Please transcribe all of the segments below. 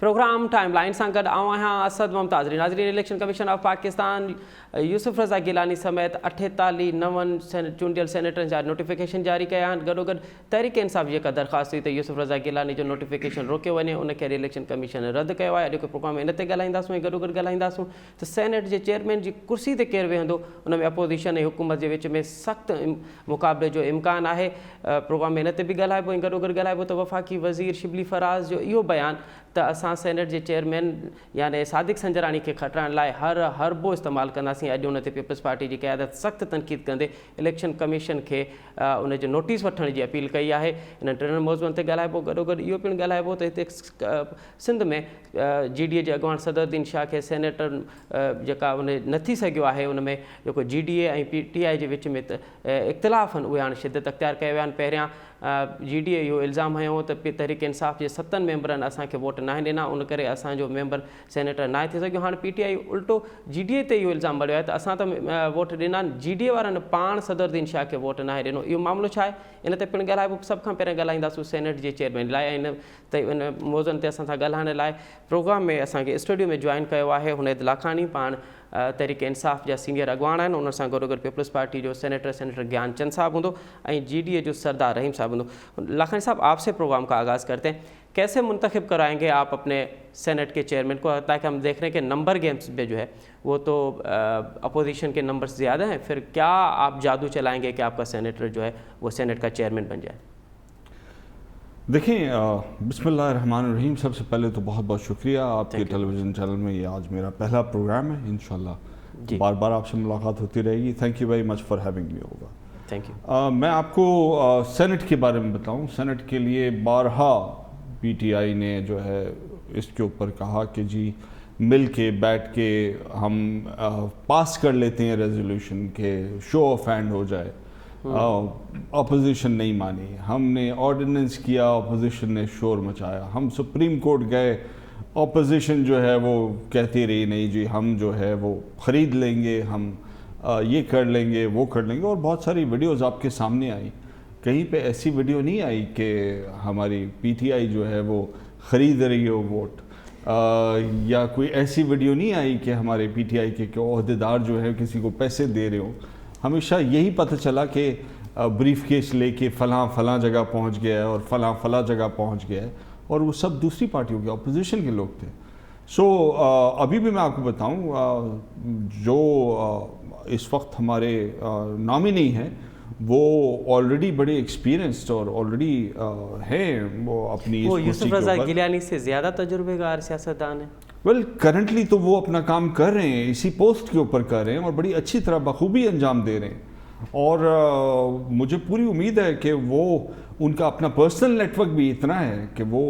Programme time line सां गॾु आऊं आहियां असद मुमताज़। नाज़रीन, इलेक्शन कमीशन ऑफ पाकिस्तान यूसुफ रज़ा गिलानी समेत 48 नवनि चूंडियल सेनेटरनि जा नोटिफिकेशन जारी कया आहिनि। गॾोगॾु तहरीक इंसाफ़ जेका दरख़्वास्त हुई त यूसुफ रज़ा गिलानी जो नोटिफिकेशन रोकियो वञे, उनखे इलेक्शन कमीशन रद्द कयो आहे। अॼोके प्रोग्राम में इन ते ॻाल्हाईंदासीं ऐं गॾोगॾु ॻाल्हाईंदासीं त सेनेट जे चेयरमैन जी कुर्सी ते केरु वेहंदो, उन में अपोज़िशन ऐं हुकूमत जे विच में सख़्तु मुक़ाबले जो इम्कान आहे। प्रोग्राम में इन ते बि ॻाल्हाइबो ऐं गॾोगॾु ॻाल्हाइबो त वफ़ाक़ी वज़ीर शिबली फराज़ जो इहो बयानु त असां सेनेट जे चेयरमैन यानी सादिक संजरानी खे खटाइण लाइ हर हरबो इस्तेमालु कंदासीं। अॼु उन ते पीपल्स पार्टी जी क़यादत सख़्तु तनक़ीद कंदे इलेक्शन कमीशन खे उन जो नोटिस वठण जी अपील कई आहे। इन टिनि मौज़ुअनि ते ॻाल्हाइबो। गॾोगॾु इहो पिणु ॻाल्हाइबो त हिते सिंध में GDA जे अॻवान सदरुद्दीन शाह खे सेनेटर जेका उन न थी सघियो आहे, उन में जेको GDA ऐं PTI जे विच में इख़्तिलाफ़ आहिनि, उहे हाणे शिदत अख़्तियार कया विया आहिनि। पहिरियां GDA इहो इल्ज़ाम हयो त तहरीक इंसाफ़ जे 7 मेंबरनि असांखे वोट न ॾिना, उन करे असांजो मेंबर सेनेटर न थी सघियो। हाणे PTI उल्टो GDA ते इहो इल्ज़ाम मढ़ियो आहे त असां त वोट ॾिना आहिनि, GDA वारनि पाण सदरुद्दीन शाह खे वोट न ॾिनो। इहो मामिलो छा आहे, इन ते पिणु ॻाल्हाइबो। सभ खां पहिरियों ॻाल्हाईंदासीं सेनेट जे चेयरमैन लाइ। ऐं इन मौज़ुअनि ते असां सां ॻाल्हाइण लाइ प्रोग्राम में असांखे स्टूडियो में जॉइन कयो आहे हुनैद लाखानी, पाण तहरीक इंसाफ़ जा सीनियर अॻवान आहिनि। उन सां गॾोगॾु पीपल्स पार्टी जो सेनेटर ज्ञानचंद साहब हूंदो ऐं GDA जो सरदार रहीम साहब हूंदो। लाखानी साहब, आपसे प्रोग्राम का आगाज़ करते हैं। कैसे मुंतखब कराएंगे आप अपने सेनेट के चेयरमैन को, ताकि हम देख रहे हैं कि नंबर गेम्स में जो है वो तो अपोजिशन के नंबर्स ज़्यादा हैं, फिर क्या आप जादू चलाएंगे कि आपका सेनेटर जो है वो सेनेट का चेयरमैन बन जाए? देखिए, बिस्मिल्लाहिर्रहमानिर्रहीम। सबसे पहले तो बहुत बहुत शुक्रिया आपके टेलीविज़न चैनल में, ये आज मेरा पहला प्रोग्राम है। इंशाल्लाह बार बार आपसे मुलाकात होती रहेगी। Thank U very much for having me over. Thank U. मैं आपको सेनेट के बारे में बताऊं। सेनेट के लिए बारहा PTI ने जो है इसके ऊपर कहा कि जी मिल के बैठ के हम पास कर लेते हैं रेजोल्यूशन के, शो ऑफ हैंड हो जाए। अपोजिशन नहीं मानी, हमने ऑर्डिनेंस किया, अपोजिशन ने शोर मचाया। हम सुप्रीम कोर्ट गए, अपोजिशन जो है वो कहती रही नहीं जी हम जो है वो ख़रीद लेंगे, हम ये कर लेंगे, वो कर लेंगे। और बहुत सारी वीडियोज़ आपके सामने आई। कहीं पे ऐसी वीडियो नहीं आई कि हमारी PTI जो है वो ख़रीद रही हो वोट, या कोई ऐसी वीडियो नहीं आई कि हमारे PTI के ओहदेदार जो है किसी को पैसे दे रहे हो। हमेशा यही पता चला कि ब्रीफ केस लेके फ़लाँ जगह पहुंच गया है और फ़लाँ जगह पहुंच गया है, और वो सब दूसरी पार्टियों के अपोजिशन के लोग थे। सो अभी भी मैं आपको बताऊं, जो इस वक्त हमारे नॉमिनी हैं वो ऑलरेडी बड़े एक्सपीरियंस्ड और ऑलरेडी हैं, वो अपनी वो यूसुफ रज़ा गिलानी से ज़्यादा तजुर्बेकार सियासतदान है। वेल, करंटली तो वो अपना काम कर रहे हैं, इसी पोस्ट के ऊपर कर रहे हैं और बड़ी अच्छी तरह बखूबी अंजाम दे रहे हैं। और मुझे पूरी उम्मीद है कि वो उनका अपना पर्सनल नेटवर्क भी इतना है कि वो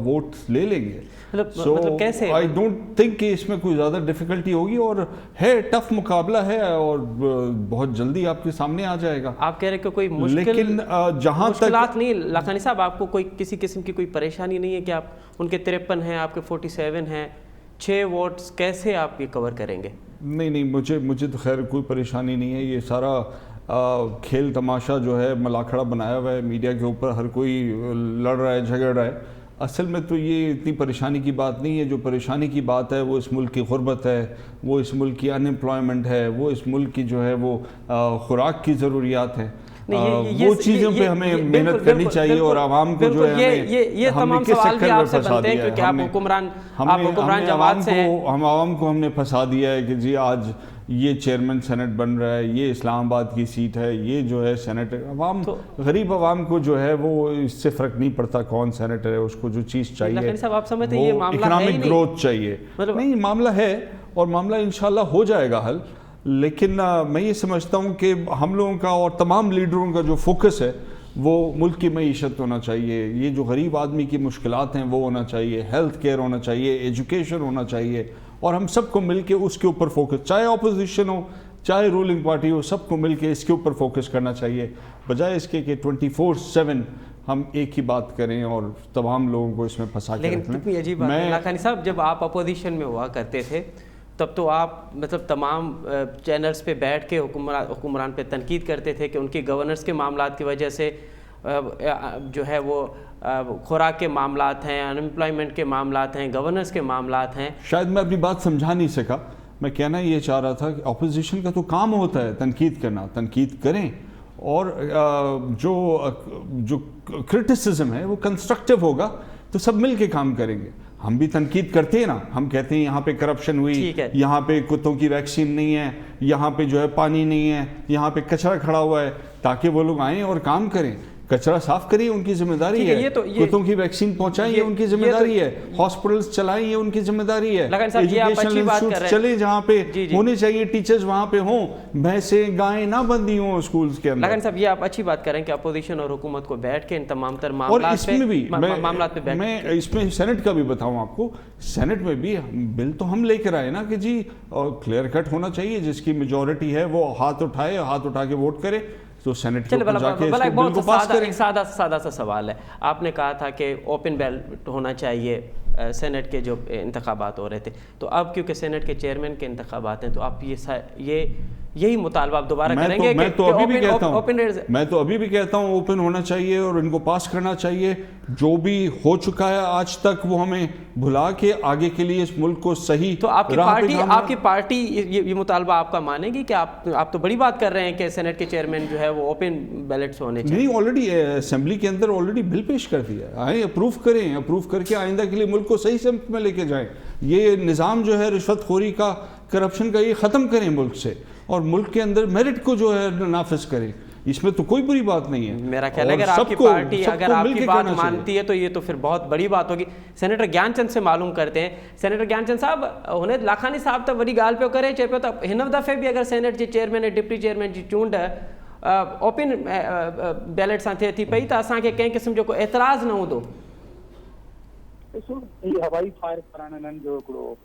वोट ले लेंगे। मतलब कैसे? आई डोंट थिंक कि इसमें कोई ज़्यादा डिफ़िकल्टी होगी, और है टफ मुकाबला है और बहुत जल्दी आपके सामने आ जाएगा। आप कह रहे हैं कि कोई मुश्किल, लेकिन जहाँ तक नहीं लाखानी साहब, आपको कोई किसी किस्म की कोई परेशानी नहीं है कि आप उनके 53 हैं, आपके 47 हैं, 6 वोट्स कैसे आप ये कवर करेंगे? नहीं, मुझे तो खैर कोई परेशानी नहीं है। ये सारा खेल तमाशा जो है मलाखड़ा बनाया हुआ है मीडिया के ऊपर, हर कोई लड़ रहा है, झगड़ रहा है। असल में तो ये इतनी परेशानी की बात नहीं है। जो परेशानी की बात है वो इस मुल्क की गुर्बत है, वो इस मुल्क की अनएम्प्लॉयमेंट है, वो इस मुल्क की जो है वो खुराक की ज़रूरियात है। वो चीज़ों पे हमें मेहनत करनी चाहिए और आवाम को जो है ये तमाम सवाल भी आपसे बनते हैं क्योंकि आप हुक्मरान जमात से हैं। हम आवाम को हमने फंसा दिया है कि जी आज ये चेयरमैन सेनेट बन रहा है, ये इस्लामाबाद की सीट है, ये जो है सेनेटर। अवाम तो गरीब अवाम को जो है वो इससे फ़र्क नहीं पड़ता कौन सेनेटर है, उसको जो चीज़ चाहिए आप समझते हैं ये मामला इकनॉमिक ग्रोथ चाहिए। नहीं, मामला है और मामला इंशाल्लाह हो जाएगा हल। लेकिन मैं ये समझता हूँ कि हम लोगों का और तमाम लीडरों का जो फोकस है वो मुल्क की मईशत होना चाहिए। ये जो गरीब आदमी की मुश्किलात हैं वो होना चाहिए, हेल्थ केयर होना चाहिए, एजुकेशन होना चाहिए, और हम सबको मिल के उसके ऊपर फोकस, चाहे अपोजिशन हो चाहे रूलिंग पार्टी हो, सबको मिल के इसके ऊपर फोकस करना चाहिए, बजाय इसके कि 24/7 हम एक ही बात करें और तमाम लोगों को इसमें फंसा के रखें। लेकिन कितनी अजीब बात है लाखानी साहब, जब आप अपोजिशन में हुआ करते थे तब तो आप मतलब तमाम चैनल्स पे बैठ के हुक्मरान पे तनकीद करते थे कि उनकी गवर्नेंस के मामलात की वजह से जो है वो खुराक के मामलात हैं, अनएम्प्लॉयमेंट के मामलात हैं, गवर्नेंस के मामलात हैं। शायद मैं अपनी बात समझा नहीं सका। मैं कहना ये चाह रहा था कि अपोजिशन का तो काम होता है तनकीद करना, तनकीद करें, और जो क्रिटिसिज्म है वो कंस्ट्रक्टिव होगा तो सब मिल के काम करेंगे। हम भी तनकीद करते हैं ना, हम कहते हैं यहाँ पे करप्शन हुई, यहाँ पे कुत्तों की वैक्सीन नहीं है, यहाँ पे जो है पानी नहीं है, यहाँ पे कचरा खड़ा हुआ है, ताकि वो लोग आएँ और काम करें। कचरा साफ करिए, उनकी जिम्मेदारी है। कुत्तों की वैक्सीन पहुंचाएं, ये उनकी जिम्मेदारी है। हॉस्पिटल्स चलाएं, ये उनकी जिम्मेदारी है। एजुकेशनल इंस्टीट्यूट चले जहाँ पे होने चाहिए, टीचर्स वहाँ पे हों, भैंसें गायें ना बंदी हों स्कूल्स के अंदर। लगन साहब, ये आप अच्छी बात करें कि अपोजिशन और हुकूमत को बैठ के इन तमाम तर और इसमें भी मैं इसमें सेनेट का भी बताऊं आपको, सेनेट में भी बिल तो हम लेकर आए ना कि जी क्लियर कट होना चाहिए, जिसकी मेजोरिटी है वो हाथ उठाए, हाथ उठा के वोट करे, तो सेनेट के ऊपर जाके इसको बिल को पास करें। एक सादा सा सवाल है। आपने कहा था कि ओपन बैलेट होना चाहिए सेनेट के जो इंतखाबात हो रहे थे, तो अब क्योंकि सेनेट के चेयरमैन के इंतखाबात हैं, तो आप यही मुतालबा आप दोबारा करेंगे? मैं तो अभी भी कहता हूँ ओपन होना चाहिए और इनको पास करना चाहिए। जो भी हो चुका है आज तक वो हमें भुला के आगे के लिए इस मुल्क को सही। तो आपकी पार्टी ये मुतालबा आपका मानेगी कि आप तो बड़ी बात कर रहे हैं कि सेनेट के चेयरमैन जो है वो ओपन बैलेट्स होने चाहिए। नहीं, ऑलरेडी असेंबली के अंदर ऑलरेडी बिल पेश कर दिया है। आए अप्रूव करें, अप्रूव करके आइंदा के लिए मुल्क को सही सिमत में लेके जाएं। ये निज़ाम जो है रिश्वतखोरी का, करप्शन का, ये ख़त्म करें मुल्क से, और मुल्क के अंदर मेरिट को जो है नाफिज करें। इसमें तो कोई बुरी बात नहीं है। मेरा ख्याल है अगर आपकी पार्टी अगर आपकी बात मानती है तो ये तो फिर बहुत बड़ी बात होगी। सेनेटर ज्ञानचंद से मालूम करते हैं। सेनेटर ज्ञानचंद साहब, हुन लाखानी साहब तो वही गाल पे करे, चे पे तो हिन दफ़े भी अगर सेनेट जी चेयरमैन ऐं डिप्टी चेयरमैन जी चूंड ओपन बैलेट सां थिए थी पई, त असांखे कंहिं क़िस्म जो को एतिराज़ न हूंदो। ॾिसो, हीउ हवाई फायर करण हिननि जो हिकिड़ो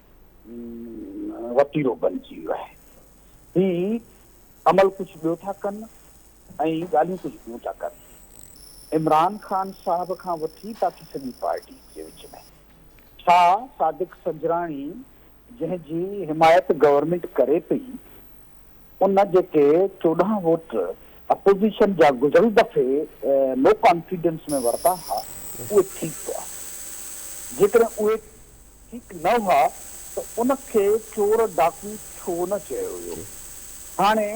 वतीरो बणिजी वियो आहे। ही अमल कुझु ॿियो था कनि ऐं ॻाल्हियूं कुझु ॿियूं था कनि। इमरान ख़ान साहिब खां वठी ताकी सॼी पार्टी जे विच में छा सादिक संजराणी जंहिंजी हिमायत गवर्नमेंट करे पई, उन जेके 14 वोट अपोजिशन जा गुज़िरियल दफ़े नो कॉन्फिडेंस में वरिता हुआ, उहे ठीकु हुआ। जेकॾहिं उहे ठीकु न हुआ त उनखे चोर डाकू छो न चयो वियो। हाणे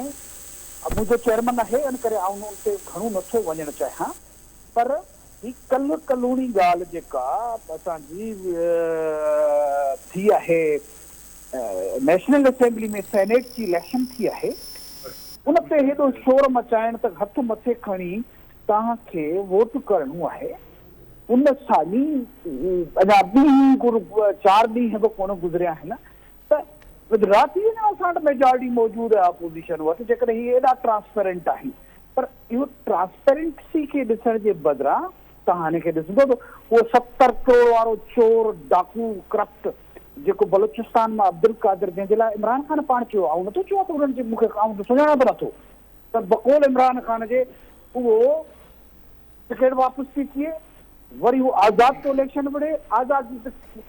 मुंहिंजो चेयरमैन आहे, इन करे आउं उन ते घणो नथो वञणु चाहियां, पर ही कलूणी ॻाल्हि जेका असांजी थी आहे नेशनल असेंबली में सेनेट जी इलेक्शन थी आहे, उन ते हेॾो शोर मचाइण त हथ मथे खणी तव्हांखे वोट करणो आहे। उन साली अञा 4 ॾींहं बि कोन गुज़रिया आहिनि त गुजराती में असां वटि मेजॉरिटी मौजूदु आहे अपोजिशन वटि, जेकॾहिं हीअ एॾा ट्रांसपेरेंट आहिनि। पर इहो ट्रांसपेरेंसी खे ॾिसण जे बदिरां तव्हां हिन खे ॾिसंदो त उहो 70 करोड़ वारो चोर डाकू करप्ट जेको बलूचिस्तान मां अब्दुल कादिर, जंहिंजे लाइ इमरान ख़ान पाण चयो, आउं नथो चवां त उन्हनि जे मूंखे आउं सुञाणा बि नथो, त बक़ौल इमरान ख़ान जे उहो टिकट वापसि थी थिए, वरी उहो आज़ाद तो इलेक्शन विढ़े, आज़ाद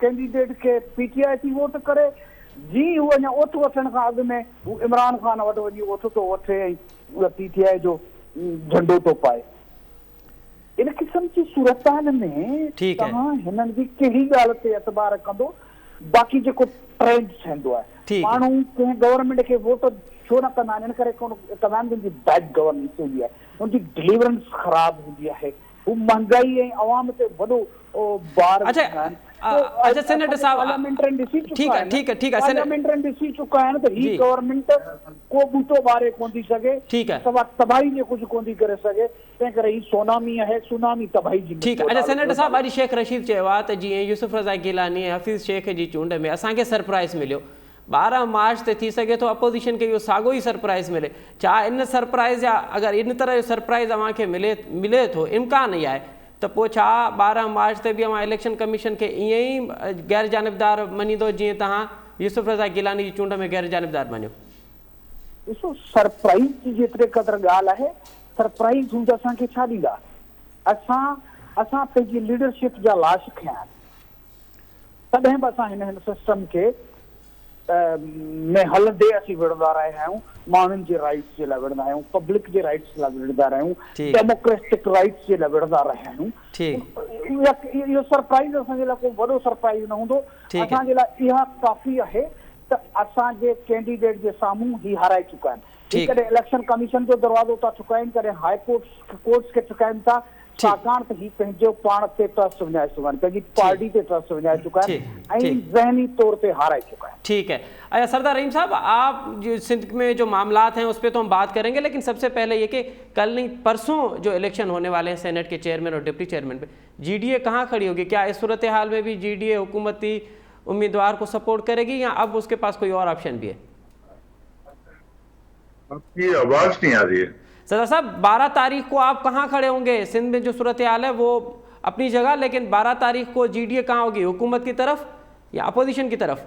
कैंडिडेट खे PTI थी वोट करे, जी हू अञा ओथ वठण खां अॻु में हू इमरान ख़ान वटि वञी ओथ थो वठे ऐं PTI जो झंडो थो पाए। इन क़िस्म जी सूरतहाल में तव्हां हिननि जी कहिड़ी ॻाल्हि ते एतबार कंदो? बाक़ी जेको ट्रेंड थींदो आहे, माण्हू कंहिं गवर्नमेंट खे वोट छो न कंदा आहिनि, इन करे कोन कंदा आहिनि जिनजी बैड गवर्नेंस हूंदी आहे, उनजी डिलीवरेंस ख़राब हूंदी आहे, हू महंगाई ऐं अवाम ते वॾो बार। अच्छा सेनेटर साहब, पार्लियामेंटरी ॾिसी ठीक है पार्लियामेंटरी ॾिसी चुका आहिनि त ही गवर्नमेंट को बूटो ॿारे कोन थी सघे, ठीक है तबाही जे कुझु कोन थी करे सघे, तंहिं करे ही सुनामी आहे, सुनामी तबाही जी। ठीक है। अच्छा सेनेटर साहब, अॼु शेख रशीद चयो आहे त जीअं यूसुफ रज़ा गिलानी ऐं हफ़ीज़ शेख जी चूंड में असांखे सरप्राइज़ मिलियो, 12 मार्च ते थी सघे थो अपोजिशन खे इहो साॻियो ई सरप्राइज़ मिले। छा इन सरप्राइज़ या अगरि इन तरह जो सरप्राइज़ अव्हांखे मिले थो, इम्कान ई आहे त पोइ छा 12 मार्च ते बि अव्हां इलेक्शन कमीशन खे ईअं ई गैर जानिबदार मञींदो जीअं तव्हां यूसुफ रज़ा गिलानी जी चूंड में गैर जानिबदार मञियो? ॾिसो, सरप्राइज़ जी जेतिरे क़दुरु ॻाल्हि आहे, सरप्राइज़ हूंदा असांखे छा ॾींदा? असां पंहिंजी लीडरशिप जा लाश खयां, तॾहिं बि असां हिन सिस्टम खे में हलंदे असीं विढ़ंदा रहिया आहियूं, माण्हुनि जे राइट्स जे लाइ विढ़ंदा आहियूं, पब्लिक जे राइट्स लाइ विढ़ंदा रहिया आहियूं, डेमोक्रेटिक राइट्स जे लाइ विढ़ंदा रहिया आहियूं। इहो सरप्राइज़ असांजे लाइ को वॾो सरप्राइज़ न हूंदो। असांजे लाइ इहा काफ़ी आहे त असांजे कैंडिडेट जे साम्हूं ही हाराए चुका आहिनि। कॾहिं इलेक्शन कमीशन जो दरवाज़ो था ठुकाइनि, कॾहिं हाई कोर्ट्स खे ठुकाइनि था, छाकाणि त ही पंहिंजो पाण ते ट्रस्ट विञाए चुका आहिनि, पंहिंजी पार्टी ते ट्रस्ट विञाए चुका आहिनि ऐं ज़हनी तौर ते हाराए चुका आहिनि। ठीक है। अच्छा सरदार रहीम साहब, आप जो सिंध में जो मामलात हैं उस पर तो हम बात करेंगे, लेकिन सबसे पहले ये कि कल नहीं परसों जो इलेक्शन होने वाले हैं सेनेट के चेयरमैन और डिप्टी चेयरमैन पे, जीडीए कहाँ खड़ी होगी? क्या इस सूरत हाल में भी जीडीए हुकूमती उम्मीदवार को सपोर्ट करेगी या अब उसके पास कोई और ऑप्शन भी है? आपकी आवाज नहीं आ रही है सरदार साहब। 12 तारीख को आप कहाँ खड़े होंगे? सिंध में जो सूरत हाल है वो अपनी जगह, लेकिन 12 तारीख को जीडीए कहाँ होगी? हुकूमत की तरफ या अपोजिशन की तरफ?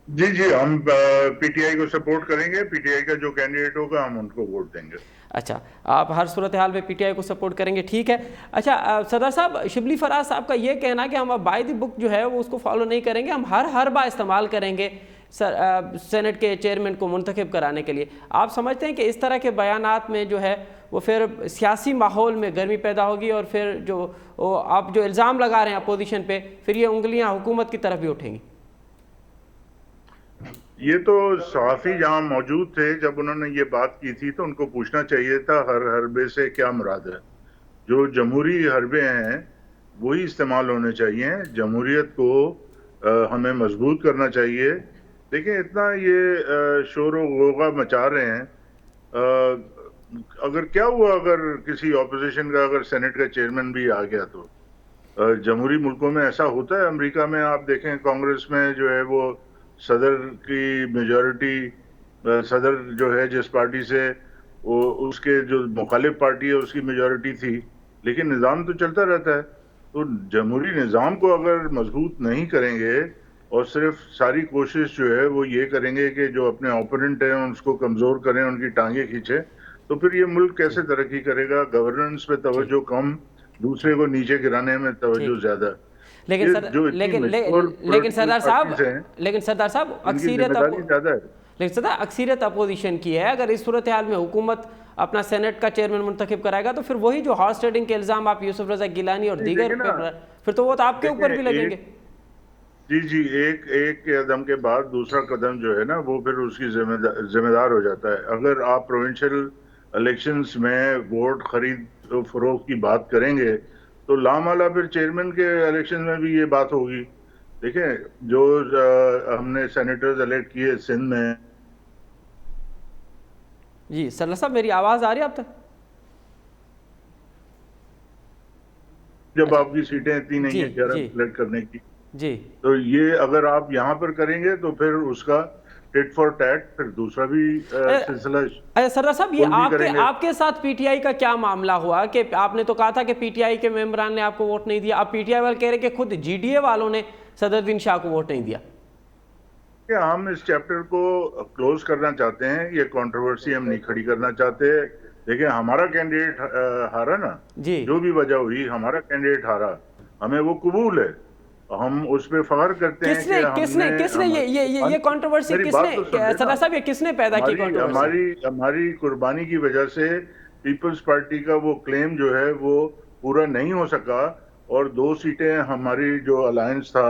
जी जी, हम पीटीआई को सपोर्ट करेंगे। पीटीआई का जो कैंडिडेट होगा हम उनको वोट देंगे। अच्छा, आप हर सूरत हाल में पीटीआई को सपोर्ट करेंगे, ठीक है। अच्छा सरदार साहब, शिबली फराज साहब का ये कहना है कि हम अब बाय द बुक जो है वो उसको फॉलो नहीं करेंगे, हम हर बार इस्तेमाल करेंगे सेनेट के चेयरमैन को मुंतखब कराने के लिए। आप समझते हैं कि इस तरह के बयानात में जो है वो फिर सियासी माहौल में गर्मी पैदा होगी और फिर जो आप जो इल्ज़ाम लगा रहे हैं अपोजिशन पे, फिर ये उंगलियां हुकूमत की तरफ भी उठेंगी? ये तो सहाफ़ी जहां मौजूद थे जब उन्होंने ये बात की थी तो उनको पूछना चाहिए था हर हरबे से क्या मुराद है। जो जमहूरी हरबे हैं वही इस्तेमाल होने चाहिए। जमहूरियत को हमें मजबूत करना चाहिए। देखिए, इतना ये शोर व गोगा मचा रहे हैं। अगर क्या हुआ अगर किसी ऑपोजिशन का अगर सेनेट का चेयरमैन भी आ गया तो? जमहूरी मुल्कों में ऐसा होता है। अमेरिका में आप देखें, कांग्रेस में जो है वो सदर की मेजॉरिटी, सदर जो है जिस पार्टी से वो उसके जो मुखालिफ पार्टी है उसकी मेजॉरिटी थी, लेकिन निज़ाम तो चलता रहता है। तो जमहूरी निज़ाम को अगर मजबूत नहीं करेंगे और सिर्फ सारी कोशिश जो है वो ये करेंगे कि जो अपने ओपोनेंट हैं उसको कमज़ोर करें, उनकी टांगें खींचें, तो फिर ये मुल्क कैसे तरक्की करेगा? गवर्नेंस पे तवज्जो कम, दूसरे को नीचे गिराने में तवज्जो ज़्यादा। लेकिन सरदार साहब अक्सरियत अपोजिशन की है। अगर इस सूरत हाल में हुकूमत अपना सेनेट का चेयरमैन मुंतखब कराएगा तो फिर वही जो हॉर्स ट्रेडिंग के इल्ज़ाम आप यूसुफ रज़ा गिलानी और दीगर फिर तो वो तो आपके ऊपर भी लगेंगे। जी जी, एक कदम के बाद दूसरा कदम जो है ना वो फिर उसकी जिम्मेदार हो जाता है। अगर आप प्रोविंशियल इलेक्शंस में वोट खरीद फरोख्त की बात करेंगे तो लामाला फिर चेयरमैन के इलेक्शन में भी ये बात होगी। देखें, जो हमने सेनेटर्स इलेक्ट किए सिंध में। जी सरला साहब, मेरी आवाज आ रही है आप तक? जब आपकी सीटें इतनी नहीं है इलेक्ट करने की जी, तो ये अगर आप यहाँ पर करेंगे तो फिर उसका टिट फॉर टैट फिर दूसरा भी सिलसिला। अरे सरदार साहब, ये आपके साथ पीटीआई का क्या मामला हुआ कि आपने तो कहा था कि पीटीआई के मेंबरान ने आपको वोट नहीं दिया, अब पीटीआई वाले कह रहे कि खुद जीडीए वालों ने सदरुद्दीन शाह को वोट नहीं दिया। क्या हम इस चैप्टर को क्लोज करना चाहते हैं? ये कंट्रोवर्सी हम नहीं खड़ी करना चाहते। देखिए, हमारा कैंडिडेट हारा ना जी, जो भी वजह हुई हमारा कैंडिडेट हारा, हमें वो कबूल है, हम उस पे फख्र करते हैं कि किसने ये कंट्रोवर्सी किसने, सरदार साहब ये किसने पैदा की कंट्रोवर्सी? हमारी कुर्बानी की वजह से पीपल्स पार्टी का वो क्लेम जो है वो पूरा नहीं हो सका और 2 सीटें हमारी जो अलायंस था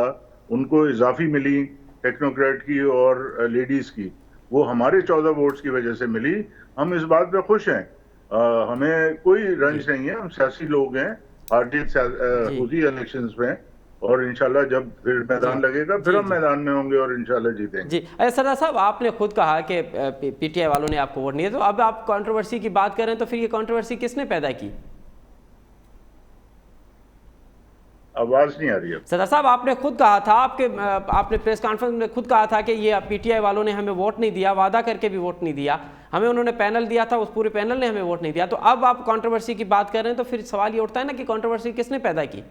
उनको इजाफी मिली, टेक्नोक्रेट की और लेडीज की, वो हमारे 14 वोट्स की वजह से मिली। हम इस बात पे खुश हैं, हमें कोई रंज नहीं है, हम सियासी लोग हैं, पार्टी होती है इलेक्शंस में और इंशाल्लाह जब फिर मैदान लगेगा फिर हम मैदान में होंगे और इंशाल्लाह जीतेंगे। जी सरदार साहब, आपने खुद कहा कि पीटीआई वालों ने आपको वोट नहीं दिया, तो अब आप कंट्रोवर्सी की बात कर रहे हैं, तो फिर ये कंट्रोवर्सी किसने पैदा की? आवाज नहीं आ रही है सरदार साहब। आपने खुद कहा था, आपने प्रेस कॉन्फ्रेंस में खुद कहा था कि ये पीटीआई वालों ने हमें वोट नहीं दिया, वादा करके भी वोट नहीं दिया, हमें उन्होंने पैनल दिया था, उस पूरे पैनल ने हमें वोट नहीं दिया। तो अब आप कंट्रोवर्सी की बात कर रहे हैं, तो फिर सवाल ये उठता है ना कि कंट्रोवर्सी किसने पैदा की?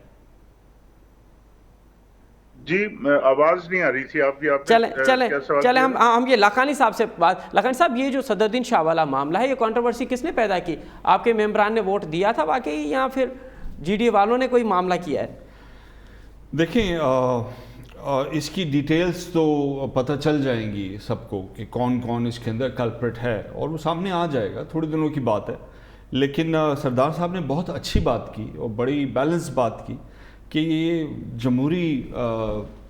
जी, आवाज नहीं आ रही थी आपकी। चले हम ये लाखानी साहब से बात। लाखानी साहब, ये जो सदरुद्दीन शाह वाला मामला है, ये कंट्रोवर्सी किसने पैदा की? आपके मेंबरान ने वोट दिया था वाकई या फिर जीडीए वालों ने कोई मामला किया है? देखें, اس کی ڈیٹیلز تو پتہ چل جائیں گی سب کو کہ کون کون اس کے اندر کلپریٹ ہے، اور وہ سامنے آ جائے گا، تھوڑے دنوں کی بات ہے. لیکن سردار صاحب نے بہت اچھی بات کی اور بڑی بیلنس بات کی کہ یہ جمہوری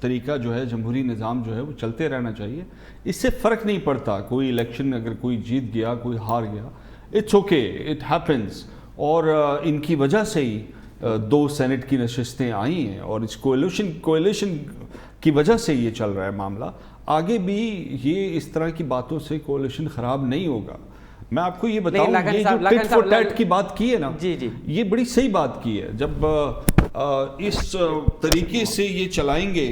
طریقہ جو ہے، جمہوری نظام جو ہے وہ چلتے رہنا چاہیے. اس سے فرق نہیں پڑتا کوئی الیکشن اگر کوئی جیت گیا کوئی ہار گیا، اٹس اوکے، اٹ ہیپنس. اور ان کی وجہ سے ہی 2 سینٹ کی نشستیں آئی ہیں، اور اس کولیشن کی وجہ سے یہ چل رہا ہے معاملہ. آگے بھی یہ اس طرح کی باتوں سے کولیشن خراب نہیں ہوگا. میں آپ کو یہ بتاؤں، یہ جو ٹٹ فور ٹیٹ کی بات کی ہے نا، یہ بڑی صحیح بات کی ہے. جب اس طریقے سے یہ چلائیں گے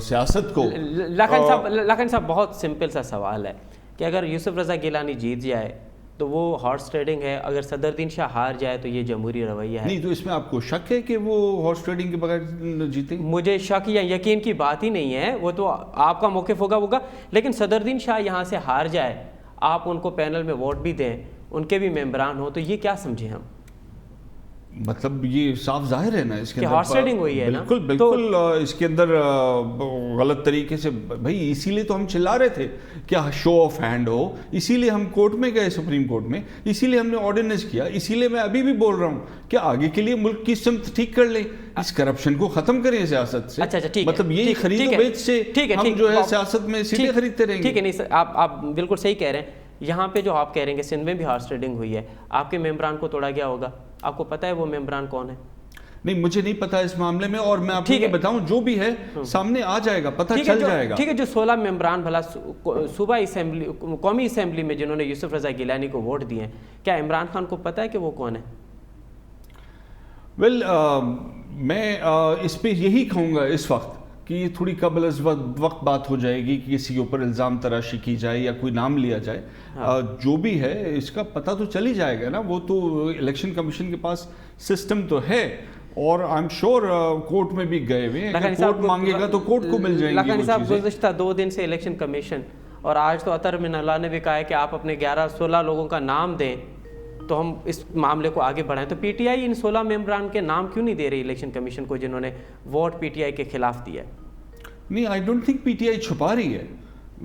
سیاست کو. لکھن صاحب بہت سمپل سا سوال ہے کہ اگر یوسف رضا گیلانی جیت جائے تو وہ ہارس ٹریڈنگ ہے، اگر صدرالدین شاہ ہار جائے تو یہ جمہوری رویہ ہے. نہیں تو اس میں آپ کو شک ہے کہ وہ ہارس ٹریڈنگ کے بغیر جیتیں؟ مجھے شک یا یقین کی بات ہی نہیں ہے، وہ تو آپ کا موقف ہوگا. لیکن صدرالدین شاہ یہاں سے ہار جائے، آپ ان کو پینل میں ووٹ بھی دیں، ان کے بھی ممبران ہوں، تو یہ کیا سمجھیں ہم؟ مطلب یہ صاف ظاہر ہے نا اس کے اندر ہارس ٹریڈنگ ہوئی ہے. بالکل اس کے اندر غلط طریقے سے. بھائی اسی لیے تو ہم چلا رہے تھے کہ شو آف ہینڈ ہو، اسی لیے ہم کورٹ میں گئے، سپریم کورٹ میں، اسی لیے ہم نے آرڈیننس کیا. اسی لیے میں ابھی بھی بول رہا ہوں کہ آگے کے لیے ملک کی سمت ٹھیک کر لیں، اس کرپشن کو ختم کریں سیاست سے. مطلب یہی خرید و بیچ سے ہم جو ہے سیاست میں سیٹیں خریدتے رہیں گے. ٹھیک ہے، نہیں آپ بالکل صحیح کہہ رہے ہیں. یہاں پہ جو آپ کہہ رہے ہیں کہ سندھ میں بھی ہارس ٹریڈنگ ہوئی ہے، آپ کے ممبران کو توڑا گیا ہوگا، آپ کو پتہ ہے وہ ممبران کون ہے؟ نہیں مجھے نہیں پتا اس معاملے میں، اور میں آپ کو یہ بتاؤں جو بھی ہے سامنے آ جائے گا، پتہ چل جائے گا. ٹھیک ہے، جو 16 ممبران بھلا صوبائی اسمبلی، قومی اسمبلی میں جنہوں نے یوسف رضا گیلانی کو ووٹ دیے ہیں، کیا عمران خان کو پتہ ہے کہ وہ کون ہے؟ ویل میں اس پہ یہی کہوں گا اس وقت کہ یہ تھوڑی قبل از وقت بات ہو جائے گی کہ کسی کے اوپر الزام تراشی کی جائے یا کوئی نام لیا جائے. جو بھی ہے اس کا پتہ تو چل ہی جائے گا نا. وہ تو الیکشن کمیشن کے پاس سسٹم تو ہے، اور آئی ایم شیور کورٹ میں بھی گئے ہوئے ہیں. کورٹ مانگے گا تو کورٹ کو مل جائیں گی. لکھن صاحب گزشتہ 2 دن سے الیکشن کمیشن، اور آج تو اطہر من اللہ نے بھی کہا ہے کہ آپ اپنے 11-16 لوگوں کا نام دیں تو ہم اس معاملے کو آگے بڑھائیں. تو پی ٹی آئی ان 16 ممبران کے نام کیوں نہیں دے رہی الیکشن کمیشن کو جنہوں نے ووٹ پی ٹی آئی کے خلاف دیا ہے؟ نہیں، I don't think P T I چھپا رہی ہے.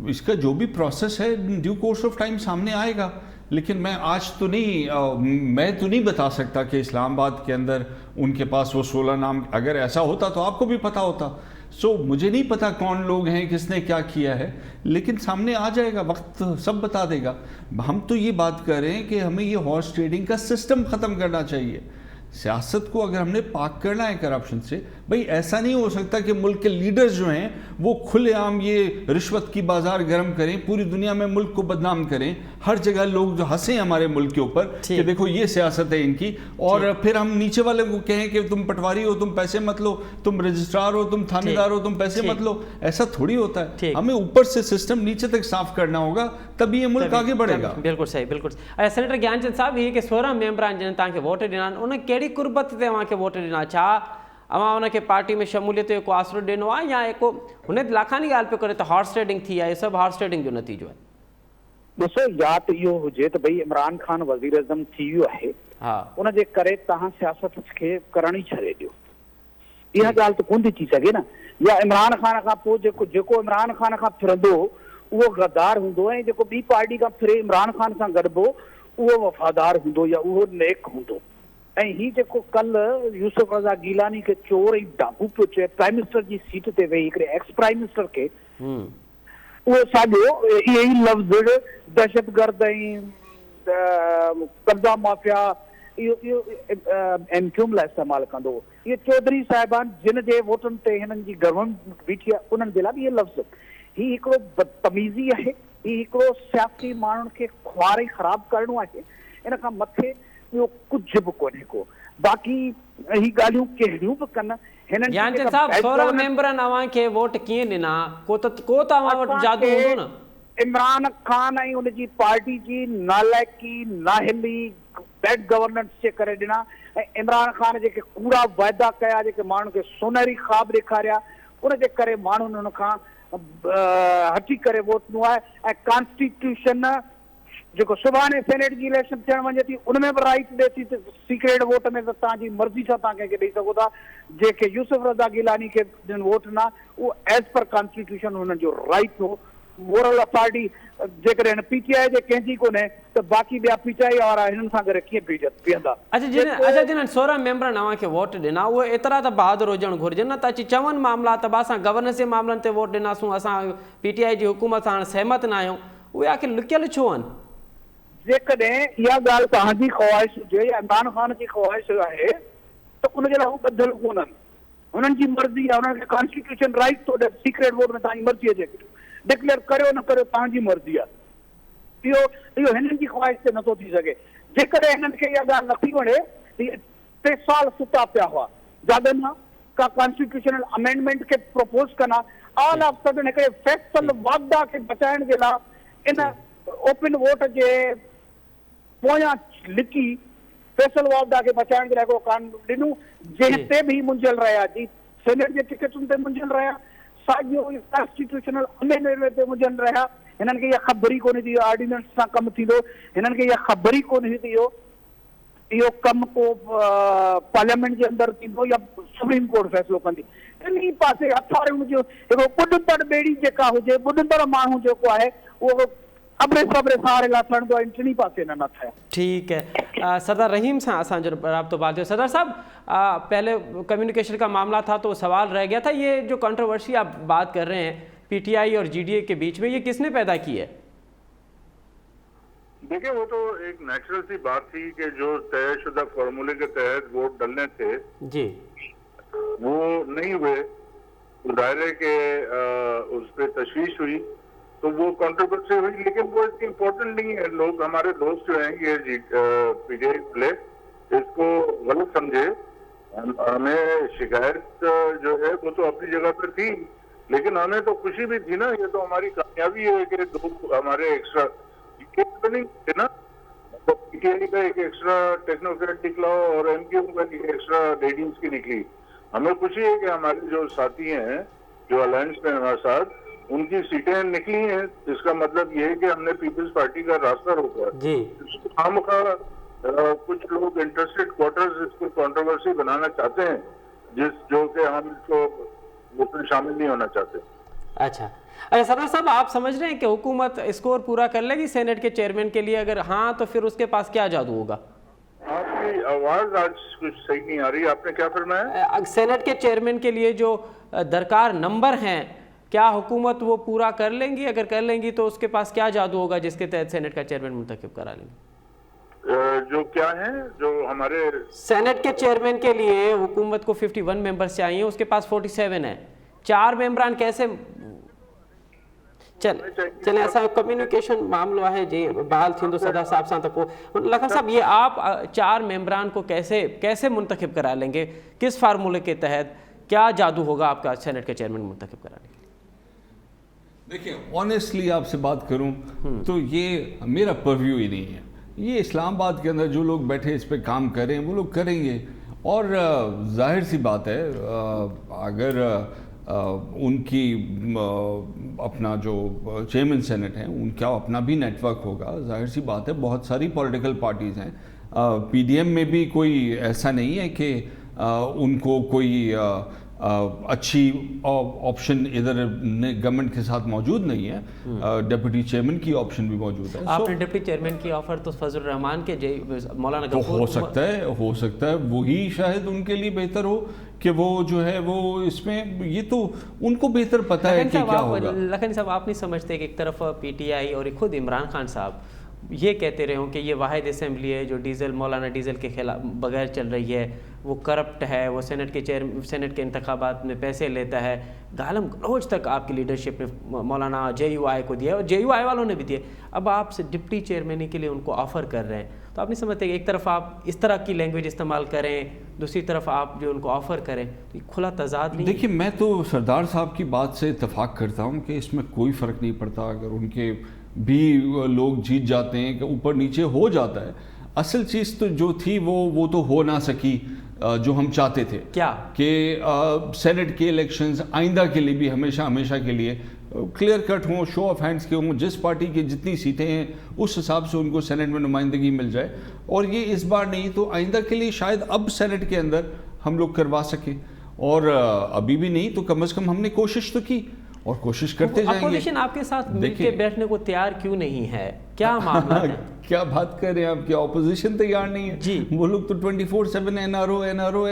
اس کا جو بھی پروسیس ہے ڈیو کورس آف ٹائم سامنے آئے گا. لیکن میں آج تو نہیں بتا سکتا کہ اسلام آباد کے اندر ان کے پاس وہ 16 نام، اگر ایسا ہوتا تو آپ کو بھی پتا ہوتا. مجھے نہیں پتا کون لوگ ہیں، کس نے کیا کیا ہے، لیکن سامنے آ جائے گا، وقت سب بتا دے گا. ہم تو یہ بات کر رہے ہیں کہ ہمیں یہ ہارس ٹریڈنگ کا سسٹم ختم کرنا چاہیے. سیاست کو اگر ہم نے پاک کرنا ہے کرپشن سے، بھئی ایسا نہیں ہو سکتا کہ ملک کے لیڈرز جو ہیں وہ کھلے عام یہ رشوت کی بازار گرم کریں، پوری دنیا میں ملک کو بدنام کریں، ہر جگہ لوگ جو ہنسیں ہمارے ملک کے اوپر کہ دیکھو یہ سیاست ہے ان کی، اور پھر ہم نیچے والے کو کہیں کہ تم پٹواری ہو، تم پیسے مت لو، تم رجسٹرار ہو، تم تھانے دار ہو، تم پیسے مت لو. ایسا تھوڑی ہوتا ہے. ہمیں اوپر سے سسٹم نیچے تک صاف کرنا ہوگا، تبھی یہ ملک آگے بڑھے گا. بالکل صحیح، بالکل. سینیٹر گیان چند صاحب، یہ کہ 16 ممبران جن تاکہ ووٹ ڈنا انہیں کیڑی قربت تے وہاں کے ووٹ ڈنا، چھا اما انہیں کے پارٹی میں شمولیت کو آسرو ڈینو ہے یا ایک انہیں لاکھانی گال پہ کرے تو ہارس ٹریڈنگ تھی، یہ سب ہارس ٹریڈنگ جو نتیجو ہے؟ ॾिसो या त इहो हुजे त भई इमरान खान वज़ीर आज़म थी वियो आहे, उन जे करे तव्हां सियासत खे करण ई छॾे ॾियो. इहा ॻाल्हि त कोन थी थी सघे न. या इमरान खान खां पोइ जेको इमरान खान खां फिरंदो उहो गद्दार हूंदो, ऐं जेको ॿी पार्टी खां फिरे इमरान खान सां गॾिबो उहो वफ़ादार हूंदो या उहो नेक हूंदो. ऐं हीउ जेको कल्ह यूसुफ रज़ा गीलानी खे चोर ऐं डाकू पियो चए, प्राइम मिनिस्टर जी सीट ते वेही हिकिड़े एक्स प्राइम मिनिस्टर खे, उहो साॻियो इहे ई लफ़्ज़ दहशतगर्द ऐं कब्ज़ा माफ़िया इहो एमक्यूम लाइ इस्तेमालु कंदो. इहे चौधरी साहिबान जिन जे वोटनि ते हिननि जी गवर्नमेंट बीठी आहे उन्हनि जे लाइ बि इहे लफ़्ज़. हीउ हिकिड़ो बदतमीज़ी आहे, हीउ हिकिड़ो सियासी माण्हुनि खे खुआरे ख़राबु करणो आहे. इन खां मथे ॿियो कुझु बि कोन्हे को. बाक़ी ही ॻाल्हियूं कहिड़ियूं बि कनि हिननि यानचंद साहब 16 मेंबरनि अवां खे वोट कीअं ॾिना? को त अवां वटि जादू हूंदो न. इमरान खान ऐं उनजी पार्टी जी नालाइकी, नाहिली, बैड गवर्नेंस जे करे ॾिना. ऐं इमरान खान जेके कूड़ा वाइदा कया, जेके माण्हुनि खे सोनेरी ख़्वाब ॾेखारिया, उन जे करे माण्हुनि हुन खां हटी करे वोट ॾिनो आहे. ऐं कॉन्स्टिट्यूशन जेको सुभाणे सेनेट जी इलेक्शन थियण वञे थी उनमें बि राइट ॾिए थी सीक्रेट वोट में, त तव्हांजी मर्ज़ी सां तव्हां कंहिंखे ॾेई सघो था। जेके यूसुफ रज़ा गिलानी खे वोट न, उहो एज़ पर कॉन्स्टिट्यूशन हुननि जो राइट हो। मोरल अथॉरिटी जेकॾहिं PTI जे कंहिंजी कोन्हे त बाक़ी ॿिया PTI वारा हिननि सां गॾु कीअं बीहंदा। अच्छा जिन्हनि 16 मेंबर अव्हांखे वोट ॾिना उहे एतिरा त बहादुर हुजणु घुरिजनि न, त अची चवनि मामला त असां गवर्नेंस जे मामलनि ते वोट ॾिनासूं, असां PTI जी हुकूमत सां हाणे सहमत न आहियूं, उहे आख़िर लुकियल छो आहिनि? जेकॾहिं इहा ॻाल्हि तव्हांजी ख़्वाहिश हुजे या इमरान ख़ान जी ख़्वाहिश आहे त उनजे लाइ हू ॿधल कोन्हनि। हुननि जी मर्ज़ी आहे, हुननि खे कॉन्स्टिट्यूशन राइट थो ॾे सीक्रेट वोट में तव्हांजी मर्ज़ी अचे डिक्लेयर करियो न करियो तव्हांजी मर्ज़ी आहे। इहो हिननि जी ख़्वाहिश ते नथो थी सघे। जेकॾहिं हिननि खे इहा ॻाल्हि नथी वणे, 3 साल सुता पिया हुआ, जाॻनि हा का कॉन्स्टिट्यूशनल अमेंडमेंट खे प्रपोज कना, ऑल ऑफ सडन हिकिड़े फैसल वागदा खे बचाइण जे लाइ इन ओपन वोट जे पोयां लिकी फैसल वागदा खे बचाइण जे लाइ हिकिड़ो कानून ॾिनूं, जंहिं ते बि मुंझल रहिया जी सेनेट जे टिकटुनि ते मुंझल रहिया, साॻियो कॉन्स्टिट्यूशनल अमेंडमेंट ते मुंझल रहिया। हिननि खे इहा ख़बर ई कोन्हे थी ऑर्डिनेंस सां कमु थींदो, हिननि खे इहा ख़बर ई कोन्हे थी इहो कमु को पार्लियामेंट जे अंदरि थींदो या सुप्रीम कोर्ट फ़ैसिलो कंदी। इन पासे अथॉरिटी जो हिकिड़ो ॿुॾंदड़ ॿेड़ी जेका हुजे, ॿुॾंदड़ माण्हू जेको आहे उहो अबरे सबरे सारे लाइ खणंदो आहे, टिनी पासे न थिया। ठीक है, सदर रहीम से असांजो राब्तो बात हुआ। सदर साहब, पहले कम्युनिकेशन का मामला था तो सवाल रह गया था, ये जो कंट्रोवर्सी आप बात कर रहे हैं PTI और GDA के बीच में, ये किसने पैदा की है? देखिए, वो तो एक नेचुरल सी बात थी कि जो तयशुदा फॉर्मूले के तहत वोट डलने थे जी वो नहीं हुए, दायरे के उस पर तशवीश हुई तो वो कंट्रोवर्सी हुई, लेकिन वो इतनी इम्पोर्टेंट नहीं है। लोग, हमारे दोस्त जो हैं ये PTI प्ले इसको गलत समझे। हमें शिकायत जो है वो तो अपनी जगह पर थी, लेकिन हमें तो खुशी भी थी ना, ये तो हमारी कामयाबी है कि 2 हमारे एक्स्ट्रा तो नहीं थे ना, तो PTI का एक एक्स्ट्रा टेक्नोक्रेट निकला और MQ का एक एक्स्ट्रा लेडीज की निकली। हमें खुशी है कि हमारे जो साथी हैं जो अलायंस में हमारे साथ, उनकी सीटें निकली हैं। इसका मतलब ये है कि हमने पीपल्स पार्टी का रास्ता रोका जी। कुछ लोग इंटरेस्टेड क्वार्टर्स इसको कंट्रोवर्सी बनाना चाहते हैं, जो कि हम इसको उसमें शामिल नहीं होना चाहते। अच्छा, सदर साहब, आप समझ रहे हैं कि हुकूमत स्कोर पूरा कर लेगी सेनेट के चेयरमैन के लिए? अगर हाँ तो फिर उसके पास क्या जादू होगा? आपकी आवाज आज कुछ सही नहीं आ रही, आपने क्या फरमाया? सेनेट के चेयरमैन के लिए जो दरकार नंबर हैं, क्या हुकूमत वो पूरा कर लेंगी? अगर कर लेंगी तो उसके पास क्या जादू होगा जिसके तहत सेनेट का चेयरमैन मुंतखब करा लेंगे? जो क्या है, जो हमारे सेनेट के चेयरमैन के लिए हुकूमत को 51 मेंबर्स चाहिए, उसके पास 47 है, 4 मेंबरान कैसे? चले असा कम्युनिकेशन मामलो है जी, बहाल थी सदर साहब सां तो लखन साहब, ये आप 4 मेंबरान को कैसे मुंतखब करा लेंगे? किस फार्मूले के तहत? क्या जादू होगा आपका सेनेट के चेयरमैन मुंतखब कराने के लिए? देखिए, ऑनेस्टली आपसे बात करूं तो ये मेरा परव्यू ही नहीं है। ये इस्लामाबाद के अंदर जो लोग बैठे इस पे काम कर रहे हैं वो लोग करेंगे, और जाहिर सी बात है अगर उनकी अपना जो चेयरमैन सेनेट है उनका अपना भी नेटवर्क होगा, जाहिर सी बात है बहुत सारी पॉलिटिकल पार्टीज़ हैं। PDM में भी कोई ऐसा नहीं है कि उनको कोई अच्छी ऑप्शन इधर गवर्नमेंट के साथ मौजूद नहीं है, डिप्टी चेयरमैन की ऑप्शन भी मौजूद है। आपने डिप्टी चेयरमैन की ऑफर तो फजल रहमान के मौलाना तो हो सकता है वही शायद उनके लिए बेहतर हो कि वो जो है वो इसमें, ये तो उनको बेहतर पता है कि क्या होगा। लखन साहब, आप नहीं समझते कि एक तरफ PTI और खुद इमरान खान साहब ये कहते रहे हों कि ये वाहिद असेंबली है जो मौलाना डीजल के खिलाफ बगैर चल रही है, वो करप्ट है, वो सेनेट के इंतखाबात में पैसे लेता है, गालम गलोच तक आपकी लीडरशिप ने मौलाना JUI को दिया और JUI वालों ने भी दिए। अब आप डिप्टी चेयरमैन के लिए उनको ऑफ़र कर रहे हैं, तो आप नहीं समझते कि एक तरफ आप इस तरह की लैंग्वेज इस्तेमाल करें, दूसरी तरफ आप जो उनको ऑफ़र करें, तो ये खुला तजाद नहीं? देखिए, मैं तो सरदार साहब की बात से इत्तेफाक करता हूँ कि इसमें कोई फ़र्क नहीं पड़ता अगर उनके भी लोग जीत जाते हैं, कि ऊपर नीचे हो जाता है। असल चीज़ तो जो थी वो तो हो ना सकी, जो हम चाहते थे क्या کہ سینٹ کے الیکشنز آئندہ کے لیے بھی ہمیشہ کے لیے کلیئر کٹ ہوں, شو آف ہینڈس کے ہوں, جس پارٹی کی جتنی سیٹیں ہیں اس حساب سے ان کو سینٹ میں نمائندگی مل جائے. اور یہ اس بار نہیں تو آئندہ کے لیے شاید اب سینٹ کے اندر ہم لوگ کروا سکیں, اور ابھی بھی نہیں تو کم از کم ہم نے کوشش تو کی اور کوشش کرتے جائیں گے. اپوزیشن آپ کے ساتھ مل کے بیٹھنے کو تیار کیوں نہیں ہے, کیا معاملہ ہے؟ کیا بات کر رہے ہیں آپ, کیا اپوزیشن تیار نہیں ہے؟ جی وہ لوگ تو 24/7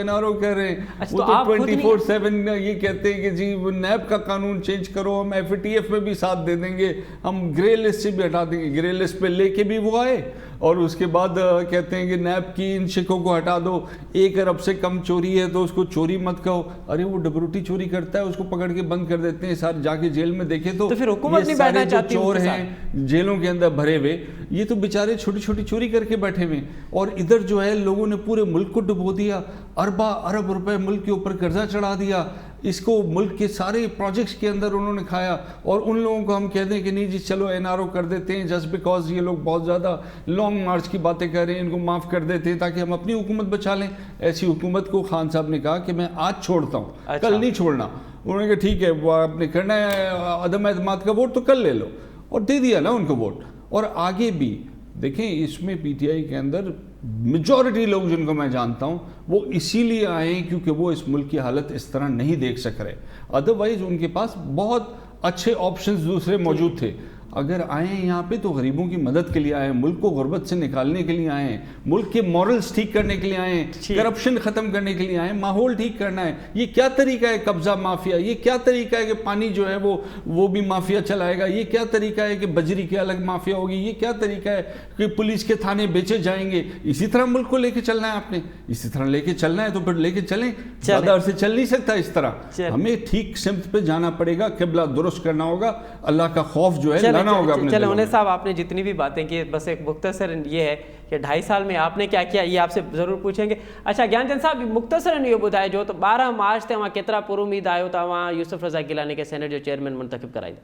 NRO کہہ رہے ہیں. وہ تو 24/7 یہ کہتے ہیں کہ جی وہ نیب کا قانون چینج کرو, ہم FATF میں بھی ساتھ دے دیں گے, ہم گرے لسٹ سے بھی ہٹا دیں گے. گرے لسٹ پہ لے کے بھی وہ آئے اور اس کے بعد کہتے ہیں کہ نیب کی ان شکوں کو ہٹا دو, 1 ارب سے کم چوری ہے تو اس کو چوری مت کہو. ارے وہ ڈبروٹی چوری کرتا ہے اس کو پکڑ کے بند کر دیتے ہیں, سارے جا کے جیل میں دیکھیں تو پھر حکومت نہیں بیٹھنا چاہتی, چور ہیں جیلوں کے اندر بھرے ہوئے, یہ تو بیچارے چھوٹی چھوٹی چوری کر کے بیٹھے ہوئے. اور ادھر جو ہے لوگوں نے پورے ملک کو ڈبو دیا, ارب روپے ملک کے اوپر قرضہ چڑھا دیا, اس کو ملک کے سارے پروجیکٹس کے اندر انہوں نے کھایا. اور ان لوگوں کو ہم کہہ دیں کہ نہیں جی چلو NRO کر دیتے ہیں جسٹ بیکاز یہ لوگ بہت زیادہ لانگ مارچ کی باتیں کر رہے ہیں, ان کو معاف کر دیتے ہیں تاکہ ہم اپنی حکومت بچا لیں. ایسی حکومت کو خان صاحب نے کہا کہ میں آج چھوڑتا ہوں, کل نہیں چھوڑنا. انہوں نے کہا ٹھیک ہے وہ آپ نے کرنا ہے عدم اعتماد کا ووٹ تو کل لے لو, اور دے دیا نا ان کو ووٹ. اور آگے بھی دیکھیں اس میں PTI کے اندر میجورٹی لوگ جن کو میں جانتا ہوں وہ اسی لیے آئے ہیں کیونکہ وہ اس ملک کی حالت اس طرح نہیں دیکھ سک رہے. ادروائز ان کے پاس بہت اچھے آپشنز دوسرے موجود تھے. اگر آئے ہیں یہاں پہ تو غریبوں کی مدد کے لیے آئے ہیں, ملک کو غربت سے نکالنے کے لیے آئے ہیں, ملک کے مورلز ٹھیک کرنے کے لیے آئے ہیں, کرپشن ختم کرنے کے لیے آئے ہیں, ماحول ٹھیک کرنا ہے. یہ کیا طریقہ ہے قبضہ مافیا, یہ کیا طریقہ ہے کہ پانی جو ہے وہ بھی مافیا چلائے گا, یہ کیا طریقہ ہے کہ بجری کی الگ مافیا ہوگی, یہ کیا طریقہ ہے کہ پولیس کے تھانے بیچے جائیں گے. اسی طرح ملک کو لے کے چلنا ہے آپ نے, اسی طرح لے کے چلنا ہے تو پھر لے کے چلیں. زیادہ عرصے چل نہیں سکتا اس طرح, ہمیں ٹھیک سمت پہ جانا پڑے گا, قبلہ درست کرنا ہوگا, اللہ کا خوف جو ہے لانا ہوگا اپنے دلوں میں. صاحب آپ نے جتنی بھی باتیں کی بس ایک مختصر یہ ہے کہ 2.5 سال میں آپ نے کیا کیا یہ آپ سے ضرور پوچھیں گے. اچھا گیان چند صاحب مختصر یہ بتائے جو تو 12 مارچ تے وہاں کترا پر امید آئے تو وہاں یوسف رضا گیلانی کے سینٹ جو چیئرمین منتخب کرائی.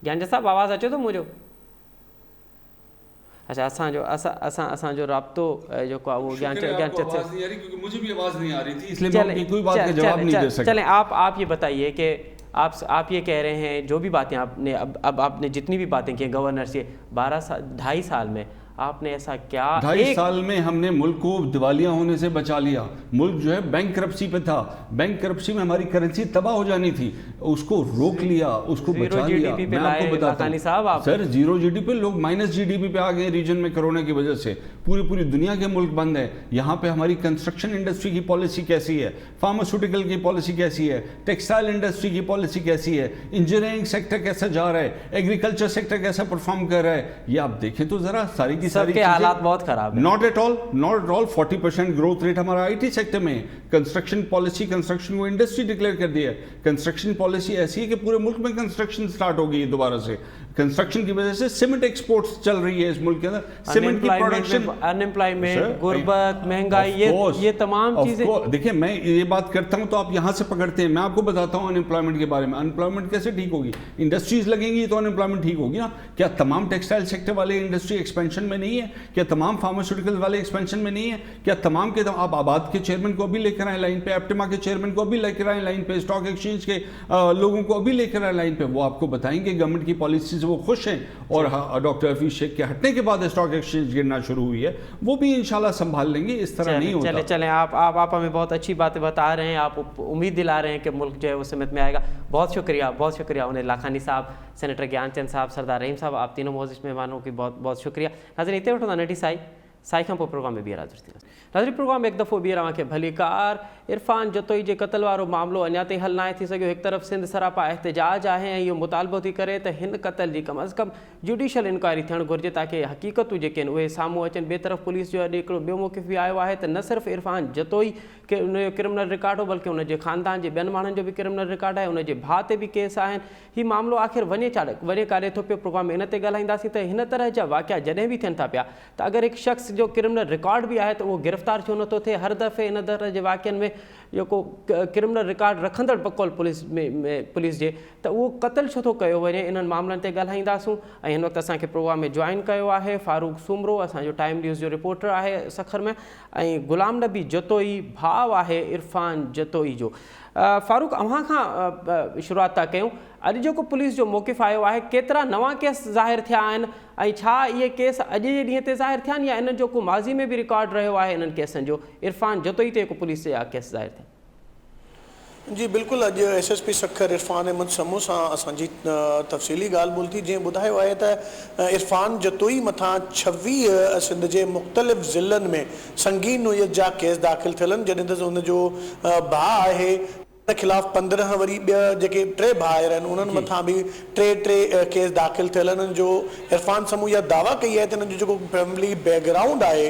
گیان چند صاحب آواز اچے تو مجھے. اچھا اسان جو رابطو جو وہ گیان چند سے مجھے بھی آواز نہیں آ رہی تھی اس لیے میں کوئی بات کا جواب نہیں دے سکتا. چلیں آپ یہ بتائیے کہ آپ یہ کہہ رہے ہیں جو بھی باتیں آپ نے اب آپ نے جتنی بھی باتیں کی گورنر سے 2.5 سال میں آپ نے ایسا کیا 2.5 سال میں ہم نے ملک کو دیوالیہ ہونے سے بچا لیا. ملک جو ہے بینک کرپسی پہ تھا, بینک کرپسی میں ہماری کرنسی تباہ ہو جانی تھی, اس کو روک لیا, اس کو بچا لیا. میں آپ کو بتاتا ہوں سر 0 GDP پہ لوگ -GDP پہ آ گئے ریجن میں کرونا کی وجہ سے. پوری دنیا کے ملک بند ہے, یہاں پہ ہماری کنسٹرکشن انڈسٹری کی پالیسی کیسی ہے, فارماسیوٹیکل کی پالیسی کیسی ہے, ٹیکسٹائل انڈسٹری کی پالیسی کیسی ہے, انجینئرنگ سیکٹر کیسا جا رہا ہے, ایگریکلچر سیکٹر کیسا پرفارم کر رہا ہے, یہ آپ دیکھیں تو ذرا ساری سب کے حالات بہت خراب ہیں. Not at all 40% growth rate ہمارا IT سیکٹر میں. کنسٹرکشن پالیسی, کنسٹرکشن کو انڈسٹری ڈکلیئر کر دیا ہے. کنسٹرکشن پالیسی ایسی ہے کہ پورے ملک میں کنسٹرکشن سٹارٹ ہو گئی ہے دوبارہ سے. کنسٹرکشن کی وجہ سے سیمنٹ ایکسپورٹس چل رہی ہے اس ملک کے اندر. سیمنٹ کی پروڈکشن, ان امپلائمنٹ, غربت, مہنگائی, یہ تمام چیزیں. دیکھیں میں یہ بات کرتا ہوں تو آپ یہاں سے پکڑتے ہیں. میں آپ کو بتاتا ہوں ان امپلائمنٹ کے بارے میں. ان امپلائمنٹ کیسے ٹھیک ہوگی, انڈسٹریز لگیں گی تو ان امپلائمنٹ ٹھیک ہوگی نا. کیا تمام ٹیکسٹائل سیکٹر والے انڈسٹری ایکسپینشن میں نہیں ہے, کیا تمام فارماسیوٹیکل والے ایکسپینشن میں نہیں ہے, کیا تمام کے آپ آباد کے چیئرمین کو ابھی لے کر آئیں لائن پہ, ایپٹما کے چیئرمین کو ابھی لے کر آئیں لائن پہ, اسٹاک ایکسچینج کے لوگوں کو ابھی لے کر آئیں لائن پہ. وہ آپ کو بتائیں گے گورنمنٹ کی پالیسی سے وہ خوش ہیں. اور ڈاکٹر حفیظ شیخ کے ہٹنے کے بعد اسٹاک ایکسچینج گرنا شروع ہوئی ہے, وہ بھی انشاءاللہ سنبھال لیں گے. اس طرح نہیں ہوتا. چلیں آپ ہمیں بہت اچھی باتیں بتا رہے ہیں, آپ امید دلا رہے ہیں کہ ملک جو ہے وہ سمت میں آئے گا. بہت شکریہ انہیں لاکھانی صاحب, سینیٹر گیان چند صاحب, سردار رحیم صاحب, آپ تینوں معزز مہمانوں کی بہت شکریہ. ناظرین اتنے وقت نٹی سائی کھان پو پروگرام میں بھی حاضر تھی. ناظرین پروگرام ایک دفعہ بھی رواں کے بھلی کار عرفان جتوئی جے قتل وارو معاملو اञा ताईं हल नाहे थी सघियो. हिकु तरफ़ सिंध सरापा एहतजाज आहे ऐं इहो मुतालबो थी करे त हिन क़तल जी कम अज़ कम जुडिशियल इंक्वायरी थियणु घुरिजे ताकी हक़ीक़तूं जेके आहिनि उहे साम्हूं अचनि. ॿिए तरफ़ पुलिस जो अॼु हिकिड़ो ॿियो मौक़िफ़ बि आयो आहे त न सिर्फ़ु इरफान जतोई के उनजो क्रिमिनल रिकॉर्ड हो बल्कि उनजे ख़ानदान जे ॿियनि माण्हुनि जो बि क्रिमिनल रिकॉर्ड आहे, उनजे भाउ ते बि केस आहिनि. हीउ मामिलो आख़िर वञे काॾे थो पियो. प्रोग्राम में इन ते ॻाल्हाईंदासीं त हिन तरह जा वाक़िया जॾहिं बि थियनि था पिया त अगरि हिकु शख़्स जो क्रिमिनल रिकॉर्ड भी आहे त उहो गिरफ़्तार छो नथो थिए? हर दफ़े इन तरह जे वाक़िअनि में जेको क्रिमिनल रिकॉर्ड रखंदड़ पकोल पुलिस जे त उहो क़तल छो थो कयो वञे? इन्हनि मामलनि ते ॻाल्हाईंदासूं। ऐं हिन वक़्तु असांखे प्रोग्राम में जॉइन कयो आहे फारूक सूमरो, असांजो टाइम न्यूज़ जो रिपोर्टर आहे सखर में, ऐं गुलाम नबी जतोई भाउ आहे इरफान जतोई जो। फारूक, अव्हां खां शुरूआत था कयूं। अॼु जेको पुलिस जो मौक़िफ़ आयो आहे, केतिरा नवां केस ज़ाहिर थिया आहिनि ऐं छा इहे केस अॼु जे ॾींहं ते ज़ाहिर थिया आहिनि या इन्हनि जो को माज़ी में बि रिकॉर्ड रहियो आहे इन्हनि केसनि जो? इरफान जतोई ते जेको पुलिस जा केस ज़ाहिर थिया? जी बिल्कुलु, अॼु SSP सखर इरफान अहमद समूह सां असांजी तफ़सीली ॻाल्हि ॿोल थी। जीअं ॿुधायो आहे त इरफान जतोई मथां 26 सिंध जे मुख़्तलिफ़ ज़िलनि में संगीन नोयत जा केस दाख़िल थियल आहिनि, जॾहिं त हुनजो भाउ आहे उन खिलाफ़ 15 वरी ॿिया जेके 3 भाउर आहिनि उन्हनि मथां बि 3 केस दाख़िल थियल आहिनि। जो इरफान समूह इहा दावा कई आहे त हिननि जो जेको फैमिली बैकग्राउंड आहे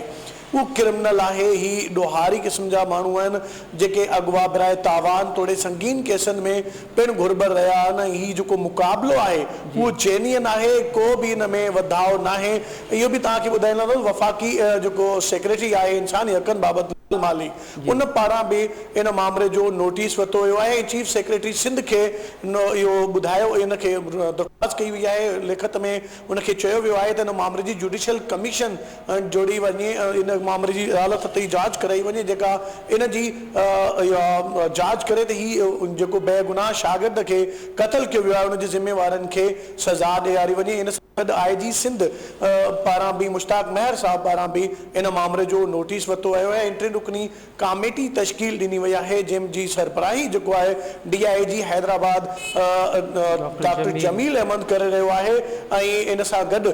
वो क्रिमिनल आहे, ही ॾोहारी क़िस्म जा माण्हू आहिनि जेके अगवा बराए तावान तोड़े संगीन केसनि में पिण घुरबर रहिया आहिनि। ही जेको मुक़ाबिलो आहे उहो जेन्युइन आहे, को बि हिन में वधाउ न आहे। इहो बि तव्हांखे ॿुधाईंदो वफ़ाक़ी जेको सेक्रेटरी आहे इंसानी हक़नि बाबति माली, उन पारां बि इन मामले जो नोटिस वरितो वियो आहे। चीफ सेक्रेटरी सिंध खे इहो ॿुधायो, इनखे दरख़्वास्त कई वई आहे लिखत में। उनखे चयो वियो आहे त इन मामले जी जुडिशियल कमीशन जोड़ी वञे, इन मामले जी अदालत ते जांच कराई वञे जेका इन जी जांच करे त ही जेको बेगुनाह शागिर्द खे क़तल कयो वियो आहे उनजे ज़िम्मेवारनि खे सज़ा ॾियारी वञे। इन सां गॾु IG सिंध पारां बि मुश्ताक महर साहब पारां बि इन मामले जो नोटिस वरितो वियो आहे। इंटरी रुकनी कमेटी तश्कील ॾिनी वई आहे जंहिंजी सरबराही जेको आहे DIG हैदराबाद डॉक्टर जमील अहमद करे रहियो आहे। ऐं इन सां गॾु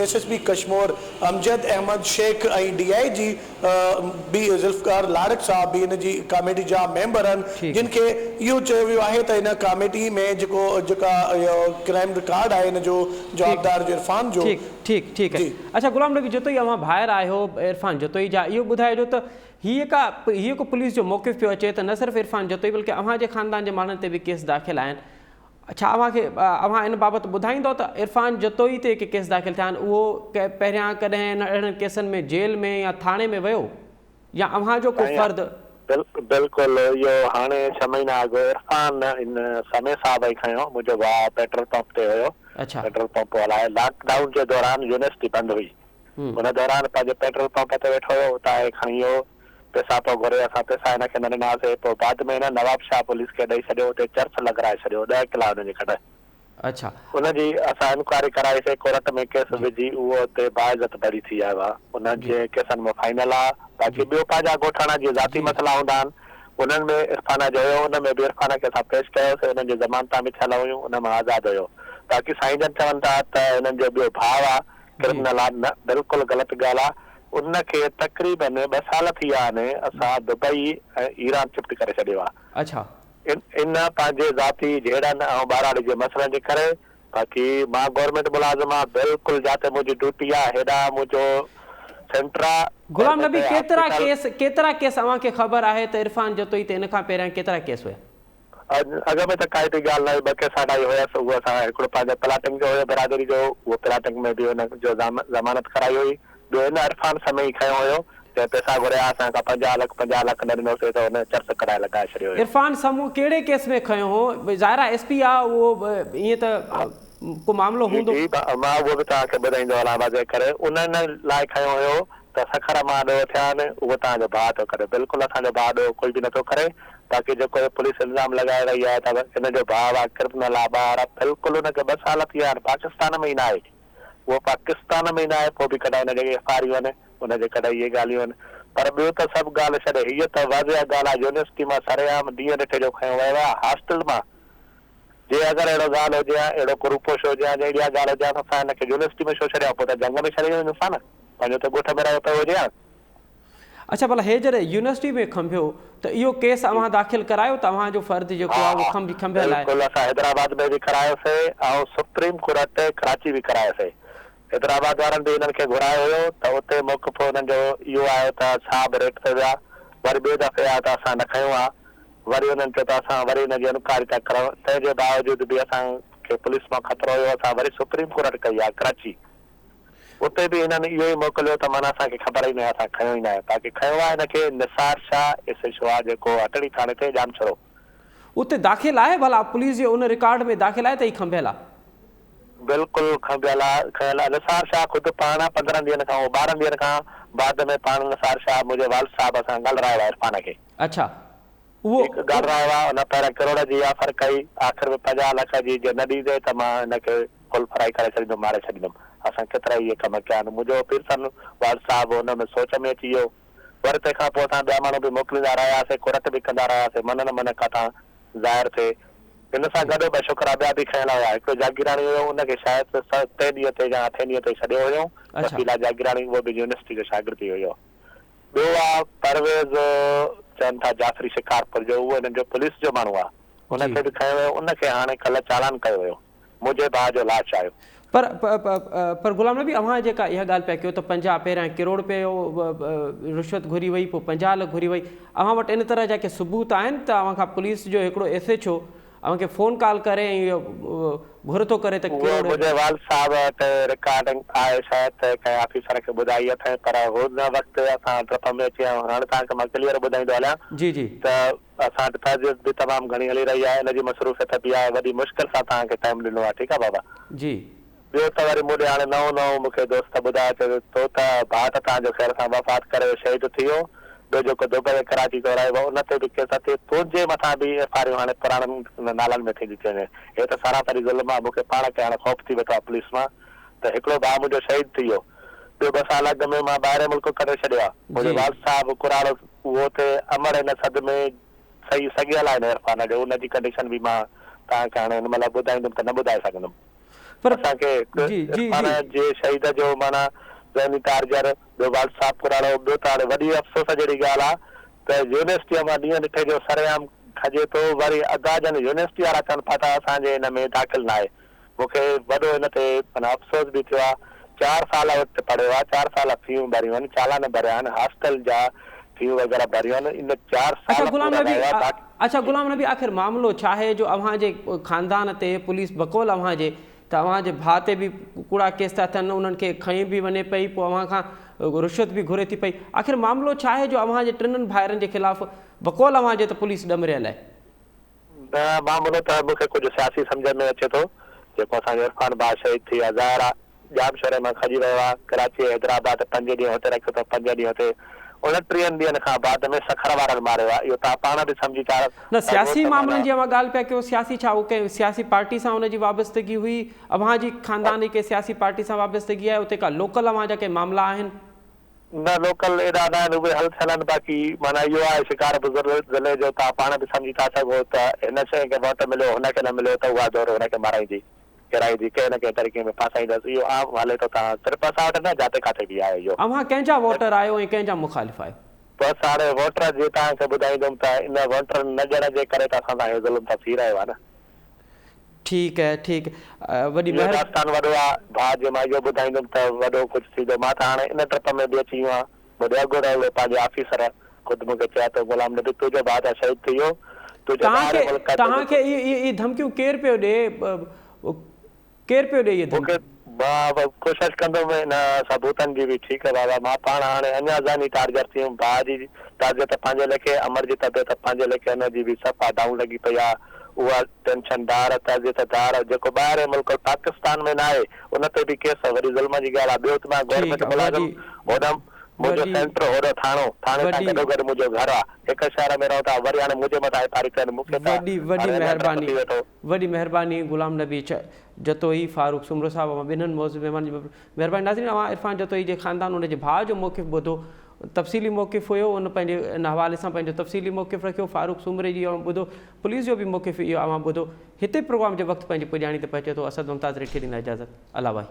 SSP कश्मीर अमजद अहमद शेख ऐं DIG बि ज़ुल्फ़कार लारिक साहब बि इन जी कमेटी जा मेंबर आहिनि, जिन खे इहो चयो वियो आहे त इन कमेटी में जेका क्राइम रिकॉर्ड आहे इन जो जवाबदार जो इरफान जो। ठीक है। अच्छा, गुलाम नबी जतोई, अव्हां ॿाहिरि आहियो इरफान जतोई जा, इहो ॿुधाइजो त हीअ को पुलिस जो मौक़िफ़ पियो अचे त न सिर्फ़ु इरफान जतोई बल्कि अव्हां जे ख़ानदान जे माण्हुनि ते बि केस दाख़िल आहिनि। छा अव्हां इन बाबति ॿुधाईंदो त इरफान जतोई ते केस दाख़िल थिया आहिनि, उहो पहिरियां कॾहिं अहिड़नि केसनि में जेल में या थाणे में वियो या अव्हां जो को फ़र्द? बिल्कुलु, इहो हाणे 6 महीना अॻु इरफान इन समय साहब ई खयो। मुंहिंजो भाउ पेट्रोल पंप ते हुयो, पेट्रोल पंप हलाए। लॉकडाउन जे दौरान यूनिवर्सिटी बंदि हुई, उन दौरान पंहिंजे पेट्रोल पंप ते वेठो हुयो, उतां खणी वियो पैसा पियो घुरे। असां पैसा हिनखे न ॾिनासीं। पोइ बाद में हिन नवाब शाह पुलिस खे ॾेई छॾियो, हुते चर्च लॻाराए छॾियो 10 किला हुनजे कॾहिं। अच्छा, हुनजी असां इंक्वायरी कराईसीं, कोर्ट में केस विझी, उहो हुते बाइज़त बरी थी आयो आहे। उनजे केसनि में फाइनल आहे। बाक़ी ॿियो पंहिंजा ॻोठाणा जीअं ज़ाती मसइला हूंदा आहिनि, उन्हनि में इरफान जो हुयो, उन में बि इरफान खे असां पेश कयोसीं। उन्हनि जी ज़मानतां बि थियल हुयूं, उन में आज़ादु हुयो। बाक़ी साईं जन चवनि था त हिननि जो ॿियो भाउ आहे क्रिमिनल आहे, न, बिल्कुलु ग़लति ॻाल्हि आहे। उनखे तक़रीबन 2 साल थी विया आहिनि असां दुबई ऐं ईरान शिफ्ट करे छॾियो आहे। अच्छा, इन पंहिंजे ज़ाती जहिड़नि ऐं ॿारहाड़ी जे मसइलनि जे करे। बाक़ी मां गवर्नमेंट मुलाज़िम आहे, बिल्कुलु जिते मुंहिंजी ड्यूटी आहे हेॾा मुंहिंजो सेंटर आहे। गुलाम नबी, केतिरा केस अव्हांखे ख़बर आहे त इरफान जतोई ते इन खां पहिरियां केतिरा केस हुया? अॻ में त काई बि ॻाल्हि न हुई। 2 केस सां ई हुयसि। उहो असां हिकिड़ो पंहिंजो प्लाटिंग जो हुयो बिरादरी जो, उहो प्लाटिंग में बि हुन जो ज़मानत कराई हुई। ॿियो हिन इरफान समय ई खयो हुयो, पैसा घुरिया असां खां 50 लाख न ॾिनोसीं त हुन चर्च कढाए लॻाए छॾियो। इरफान समूह कहिड़े केस में खयो हो? ज़ाहिर आहे SP आहे, उहो ईअं त को मामिलो हूंदो। मां उहो बि तव्हांखे ॿुधाईंदो हलां वधे करे। उन्हनि लाइ खयो हुयो त सखर मां ॾोह थिया आहिनि, उहो तव्हांजो भाउ थो करे। बिल्कुलु असांजो भाउ ॾोह कोई बि नथो करे। बाक़ी जेको पुलिस इल्ज़ाम लॻाए रही आहे त हिनजो भाउ आहे क्रिमिनल आहे, ॿार आहे, बिल्कुलु हुनखे 2 साल थी विया आहिनि। पाकिस्तान में ई न आहे, उहो पाकिस्तान में ई न आहे। पोइ बि कॾहिं हिनजे FIR आहिनि, हुनजे कॾहिं इहे ॻाल्हियूं आहिनि। पर ॿियो त सभु ॻाल्हि छॾे, हीअ त वाज़िह ॻाल्हि आहे। यूनिवर्सिटी मां सरेआम ॾींहं ॾिठे जो खयो वियो आहे। हॉस्टल मां जे अगरि अहिड़ो ॻाल्हि हुजे, अहिड़ो को रूपोश हुजे, अहिड़ी ॻाल्हि हुजे, असां हिनखे यूनिवर्सिटी में छो छॾिया? पोइ त जंग में छॾे वञूंसि न, पंहिंजो त ॻोठ में रहियो पियो हुजे। अच्छा, भला हे जॾहिं यूनिवर्सिटी में खंभियो त इहो केस अव्हां दाख़िल करायो? तव्हांजो फर्ज़ जेको आहे उहो खंभियल आहे? बिल्कुलु, असां हैदराबाद में बि करायोसीं ऐं सुप्रीम कोर्ट कराची बि करायोसीं। हैदराबाद वारनि बि हिननि खे घुरायो हुयो त उते मौक़िफ़ो हुननि जो इहो आयो त छा बि रेट ते विया। वरी ॿिए दफ़े आया त असां न खयूं आहे। वरी हुननि चयो त असां वरी हिनजी इनक्वायरी था करूं। तंहिंजे बावजूद बि असांखे पुलिस मां ख़तरो हुयो, असां वरी सुप्रीम कोर्ट कई आहे कराची। उते बि हिननि इहो ई मोकिलियो त माना असांखे ख़बर ई न आहे, असां खयो ई न आहे। बाक़ी खयो आहे हिनखे निसार शाह एसएचओ आहे जेको अटड़ी थाणे ते जाम छड़ो उते दाख़िल आहे, भला पुलिस जे उन रिकॉर्ड में दाख़िल आहे त ही खंभियल आहे? बिल्कुलु खंभियल आहे, खयल आहे। निसार शाह ख़ुदि पाण 15 ॾींहंनि खां 12 ॾींहंनि खां बाद में पाण निसार शाह मुंहिंजे वाल साहब सां ॻाल्हायो आहे इरफान खे। अच्छा, उहो ॻाल्हायो आहे, हुन पहिरियों करोड़ जी ऑफर कई, आख़िर में 50 लख जी जे न ॾींदे त मां हिनखे फुल फ्राई करे छॾींदुमि, मारे छॾींदुमि। असां केतिरा इहे कम कया आहिनि। मुंहिंजो पीरसन वाल साहब हुन में सोच में अची वियो। वरी तंहिंखां पोइ असां ॿिया माण्हू बि मोकिलींदा रहियासीं, कुरट बि कंदा रहियासीं, मन न मन खां ज़ाहिर थिए। हिन सां गॾु ॿ छोकिरा ॿिया बि खयल हुया। हिकिड़ो जागीराणी हुयो, उनखे शायदि 7 ॾींहं ते या 8 ॾींहं ते छॾियो हुयो। वकीला जागीराणी, उहो बि यूनिवर्सिटी जो शागिर्द ई हुयो। ॿियो आहे परवेज़ चवनि था जाफ़री शिकारपुर जो, उहो हिननि जो पुलिस जो माण्हू आहे, हुनखे बि खयो हुयो। उनखे हाणे कल्ह चालान कयो हुयो, मुंहिंजे भाउ जो लाश आयो। पर गुलाम नबी, अव्हां जेका इहा ॻाल्हि पिया कयो त 50 पहिरियां करोड़ रुपयो रिश्वत घुरी वई, पोइ 50 लाख घुरी वई, अव्हां वटि इन तरह जा के सबूत आहिनि त अव्हां खां पुलिस जो हिकिड़ो एसएचओ अव्हां खे फ़ोन कॉल करे ऐं इहो घुर थो करे त मुंहिंजे वाल साहब वटि रिकॉर्डिंग आहे, शायदि त कंहिं ऑफिसर खे ॿुधाई अथई, पर हुन वक़्तु असां डप में अची विया आहियूं। हाणे तव्हांखे मां क्लियर ॿुधाईंदो हलियां जी जी त असां वटि तहज़ीब बि तमामु घणी हली रही आहे, हिनजी मसरूफ़ियत बि आहे, वॾी मुश्किल सां तव्हांखे टाइम ॾिनो आहे। ठीकु आहे बाबा जी। ॿियो त वरी मुंहिंजे हाणे नओं मूंखे दोस्त ॿुधाए चयो तो त भाउ त तव्हांजो ख़ैर सां वफ़ात करे शहीद थी वियो। ॿियो जेको दुबई कराची तो रहियो उन ते बि केस अचे, तुंहिंजे मथां बि एफआईआर हाणे पुराणनि नालनि में थी वञे। हे त सरासरी ज़ुल्म आहे। मूंखे पाण खे हाणे ख़ौफ़ थी वेठो आहे पुलिस मां त हिकिड़ो भाउ मुंहिंजो शहीद थी वियो, ॿियो 2 साल अॻु में मां ॿाहिरि मुल्क करे छॾियो आहे। मुंहिंजो वाल साहब कुराड़ो उहो त अमर हिन सद में सही सॻियल आहे इरफान जो, उनजी कंडीशन बि मां तव्हांखे हाणे हिन महिल ॿुधाईंदुमि त न ॿुधाए सघंदुमि। पर असांखे इरफान जे शहीद जो माना ज़हनी टार्जर, ॿियो वाल साहब कुराड़ो, ॿियो त हाणे वॾी अफ़सोस जहिड़ी ॻाल्हि आहे त यूनिवर्सिटीअ मां ॾींहं ॾिठे जो सरेआम खजे थो। वरी अधा जन यूनिवर्सिटी वारा चवनि पिया था असांजे हिन में दाख़िल न आहे। मूंखे वॾो हिन ते माना अफ़सोस बि थियो आहे। 4 साल वटि पढ़ियो आहे, 4 साल फीयूं भरियूं आहिनि, चालान भरिया आहिनि, हॉस्टल जा फीयूं वग़ैरह भरियूं आहिनि। इन 4 साल अच्छा गुलाम नबी, आख़िर मामिलो छा आहे जो अव्हांजे ख़ानदान ते पुलिस बक़ौल अव्हांजे त अव्हांजे भाउ ते बि कूड़ा केस था थियनि, उन्हनि खे खई बि वञे पई, पोइ अव्हां खां रिश्वत बि घुरे थी पई। आख़िर मामिलो छा आहे जो अव्हांजे 3 भाइरनि जे ख़िलाफ़ बक़ौल अव्हांजे त पुलिस ॾमरियल आहे? न मामिलो त मूंखे कुझु सियासी सम्झ में अचे थो। जेको असांजो इरफान भाउ शहीद थी आहे, ज़ाहिर आहे जाम शहर मां खजी वियो आहे। कराची हैदराबाद 5 ॾींहं हुते रखियो अथऊं, 5 ॾींहं हुते, 29 ॾींहंनि खां बाद में सखर वारनि मारियो आहे। इहो तव्हां पाण बि सम्झी था। न सियासी मामलनि जी अव्हां ॻाल्हि पिया कयो, सियासी छा, उहो कंहिं सियासी पार्टी सां हुनजी वाबस्तगी हुई? अव्हांजी ख़ानदान जी कंहिं सियासी पार्टी सां वाबस्तगी आहे? उते का लोकल अव्हांजा कंहिं मामला आहिनि? न लोकल एॾा न आहिनि, उहे हल थियल आहिनि। बाक़ी माना इहो आहे शिकारपुर ज़िले जो, तव्हां पाण बि सम्झी था सघो त हिन शइ खे वोट मिलियो, हुनखे न मिलियो त उहा दौर हुनखे माराईंदी, किराईंदी, कंहिं न कंहिं तरीक़े में फासाईंदसि। इहो आम हले थो। तव्हां सिर्फ़ु असां वटि न, जाते काथे बि आहे इहो। अव्हां कंहिंजा वोटर आहियो ऐं कंहिंजा मुखालिफ़ आहियो? बसि हाणे वोटर जी तव्हांखे ॿुधाईंदुमि त इन वोटर न ॾियण जे करे त असां सां इहो ज़ुल्म त थी रहियो आहे न। ठीकु आहे, ठीकु आहे। वॾी दास्तान वॾो आहे भाउ जे, मां इहो ॿुधाईंदुमि त वॾो कुझु थींदो। मां त हाणे इन ट्रिप में बि अची वियो आहियां। मुंहिंजो अॻो रहियो पंहिंजे ऑफिसर ख़ुदि मूंखे चयो त गुलाम नबी तुंहिंजो भाउ त शहीद थी वियो, तव्हांखे इहे धमकियूं केरु पियो ॾे? केरु पियो ॾे इहे धमकियूं? मां कोशिशि कंदुमि हिन सबूतनि जी बि। ठीकु आहे बाबा, मां पाण हाणे अञा ज़हनी टार्जर थी वियुमि। भाउ जी तबियत पंहिंजे लेखे, अमर जी तबियत पंहिंजे लेखे, हुनजी बि सफ़ा डाउन लॻी पई आहे। उहा टेंशनदार, तबियतदार, जेको ॿाहिरि मुल्क पाकिस्तान में न आहे उन ते बि केस, वरी ज़ुल्म जी ॻाल्हि आहे। ॿियो त मां गवर्नमेंट मुलाज़िम होॾम, मुंहिंजो सेंटर होॾो थाणे सां गॾोगॾु मुंहिंजो घर आहे, हिकु शहर में रहूं था, वरी हाणे मुंहिंजे मथां एफआईआर कनि। मूंखे वॾी महिरबानी गुलाम नबी जतोई, फारूक सुमरो साहब, ॿिन्हिनि मौज़ूअ महिमान जी महिरबानी। नाज़रीन, अव्हां इरफान जतोई जे ख़ानदान उनजे भाउ जो मौक़िफ़ ॿुधो, तफ़सीली मौक़िफ़ हुयो, उन पंहिंजे इन हवाले सां पंहिंजो तफ़सीली मौक़िफ़ रखियो। फारूक सुमरे जी ॿुधो, पुलिस जो बि मौक़िफ़ इहो अव्हां ॿुधो। हिते प्रोग्राम जे वक़्तु पंहिंजी पुॼाणी ते पहुचे थो। असद मुमताज़ रेखे ॾींदा इजाज़त। अला भाई।